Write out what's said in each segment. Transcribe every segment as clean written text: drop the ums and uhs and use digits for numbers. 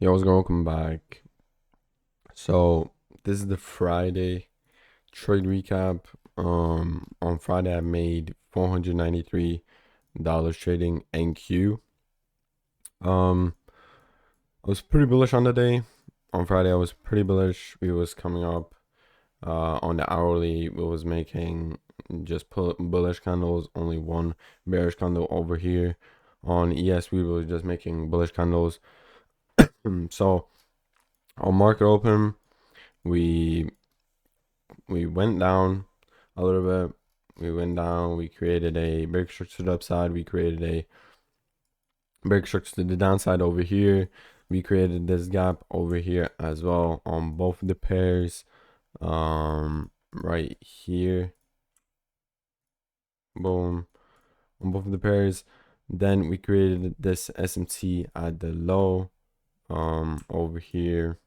Yo, what's going on? Welcome back. So this is the Friday trade recap. On Friday I made $493 trading NQ. Um, I was pretty bullish on the day. On Friday I was pretty bullish. We was coming up. On the hourly, we was making just bullish candles. Only one bearish candle over here. On ES, we were just making bullish candles. So on market open, we we went down a little bit. We went down. We created a break structure to the upside. We created a break structure to the downside over here. We created this gap over here as well on both of the pairs. Right here. Boom. On both of the pairs. Then we created this SMT at the low. Over here.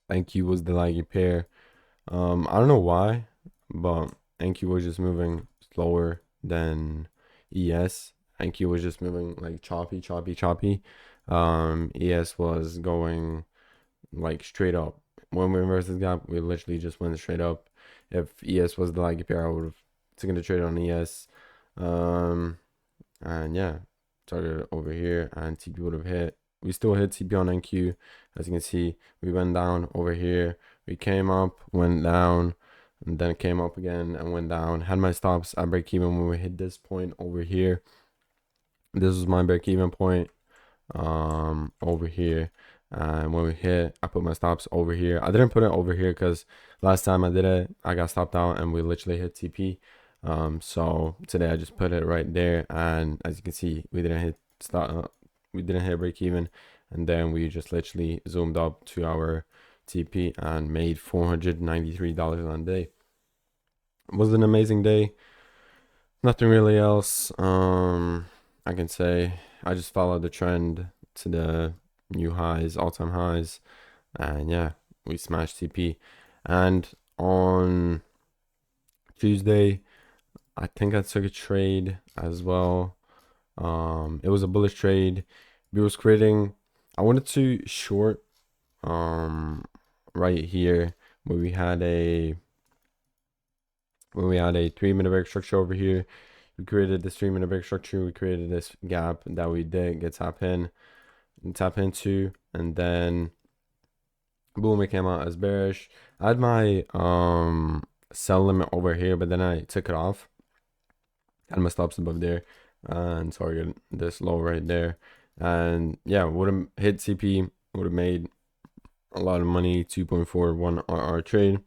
NQ was the lagging pair. I don't know why, but NQ was just moving slower than ES. NQ was just moving like choppy, choppy, choppy. ES was going like straight up. When we reversed this gap, we literally just went straight up. If ES was the lagging pair, I would have taken the trade on ES. And yeah, started over here, and TP would have hit. We still hit TP on NQ. As you can see, we went down over here. We came up, went down, and then came up again and went down. Had my stops at break even when we hit this point over here. This was my break even point over here. And when we hit, I put my stops over here. I didn't put it over here because last time I did it, I got stopped out and we literally hit TP. So today I just put it right there, and as you can see, we didn't hit stop, we didn't hit break even, and then we just literally zoomed up to our TP and made $493 on the day. It was an amazing day. Nothing really else I can say. I just followed the trend to the new highs, all-time highs, and yeah, we smashed TP. And on Tuesday, I think I took a trade as well. It was a bullish trade. We was creating. I wanted to short. Right here where we had a 3-minute break structure over here. We created this 3-minute break structure. We created this gap that we did get tap into, and then boom, it came out as bearish. I had my sell limit over here, but then I took it off. Had my stops above there and target this low right there. And yeah, would have hit CP, would have made a lot of money, 2.41 RR trade.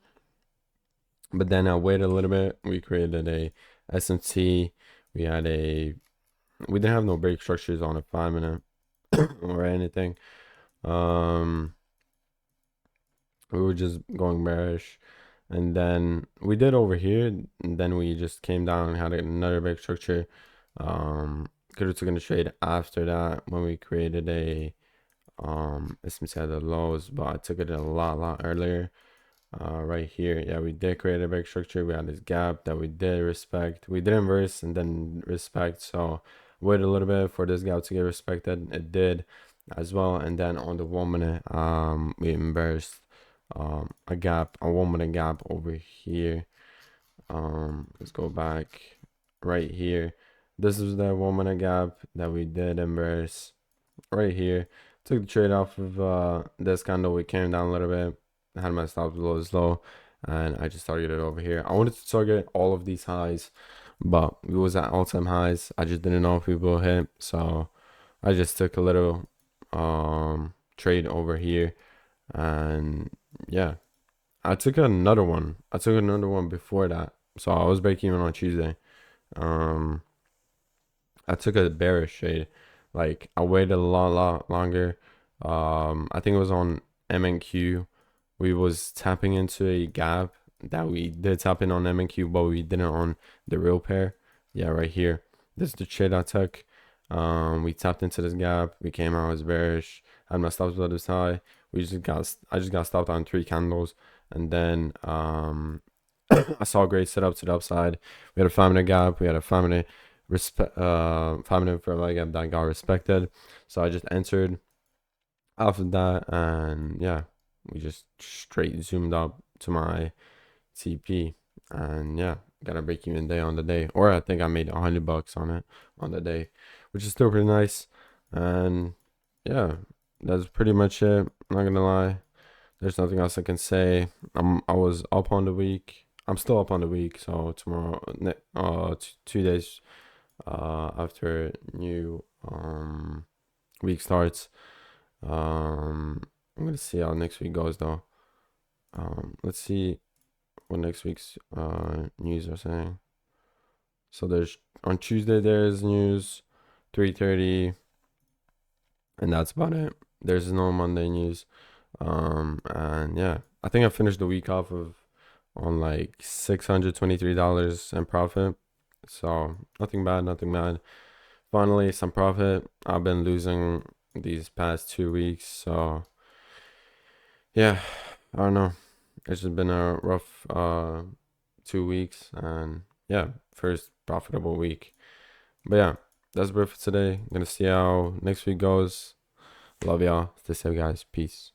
But then I waited a little bit. We created a SMT. We didn't have no break structures on a 5-minute or anything. We were just going bearish. And then we did over here, and then we just came down and had another break structure. Could have taken a trade after that when we created a SMT at the lows, but I took it a lot earlier. Right here, yeah, we did create a break structure. We had this gap that we did respect. We did inverse and then respect, so wait a little bit for this gap to get respected. It did as well. And then on the 1-minute, we inversed a 1-minute gap over here. Let's go back right here. This is the 1-minute gap that we did inverse right here. Took the trade off of this candle. We came down a little bit. I had my stops below as low, and I just targeted over here. I wanted to target all of these highs, but it was at all-time highs. I just didn't know if we will hit, so I just took a little trade over here, and yeah, I took another one. Before that, so I was breaking even on Tuesday. I took a bearish trade. Like I waited a lot longer. I think it was on MNQ. We was tapping into a gap that we did tap in on MNQ, but we didn't on the real pair. Yeah, right here. This is the trade I took. We tapped into this gap. We came out as bearish. Had my stops below this high. I just got stopped on 3 candles, and then I saw a great setup to the upside. We had a 5-minute gap. We had a 5-minute 5-minute fair value gap that got respected. So I just entered. after that, and yeah, we just straight zoomed up to my TP, and yeah, got a break even day on the day, or I think I made $100 on it on the day, which is still pretty nice. And yeah, that's pretty much it. Not gonna lie, there's nothing else I can say. I was up on the week. I'm still up on the week. So tomorrow, 2 days after new week starts. I'm gonna see how next week goes though. Let's see what next week's news are saying. So there's on Tuesday there's news 3:30, and that's about it. There's no Monday news. And yeah, I think I finished the week off of on like $623 in profit. So nothing bad, nothing bad. Finally, some profit. I've been losing these past 2 weeks, so yeah, I don't know. It's just been a rough 2 weeks, and yeah, first profitable week. But yeah, that's it for today. Gonna see how next week goes. Love y'all. Stay safe, guys. Peace.